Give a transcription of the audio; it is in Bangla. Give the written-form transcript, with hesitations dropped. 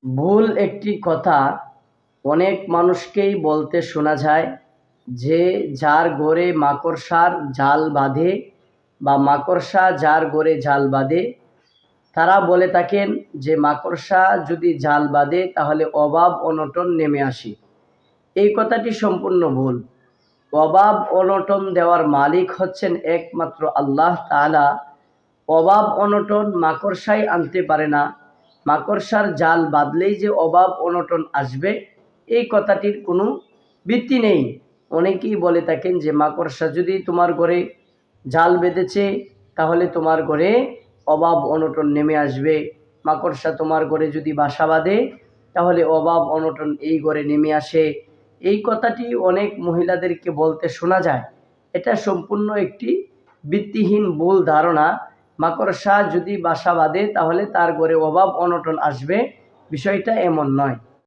ভুল একটি কথা অনেক মানুষকেই বলতে শোনা যায় যে যার ঘরে মাকড়সার জাল বাঁধে বা মাকড়সা যার ঘরে জাল বাঁধে তারা বলে থাকেন যে মাকড়সা যদি জাল বাঁধে তাহলে অভাব অনটন নেমে আসে। এই কথাটি সম্পূর্ণ ভুল। অভাব অনটন দেওয়ার মালিক হচ্ছেন একমাত্র আল্লাহ তাআলা। অভাব অনটন মাকড়সাই আনতে পারে না। মাকড়সার জাল বাঁধলেই যে অভাব অনটন আসবে এই কথাটির কোনো ভিত্তি নেই। অনেকেই বলে থাকেন যে মাকড়সা যদি তোমার ঘরে জাল বেঁধেছে তাহলে তোমার ঘরে অভাব অনটন নেমে আসবে। মাকড়সা তোমার ঘরে যদি বাসা বাঁধে তাহলে অভাব অনটন এই ঘরে নেমে আসে। এই কথাটি অনেক মহিলাদেরকে বলতে শোনা যায়। এটা সম্পূর্ণ একটি ভিত্তিহীন ভুল ধারণা। মাকড়সা যদি বাসা বাঁধে তাহলে তার ঘরে অভাব অনটন আসবে, বিষয়টা এমন নয়।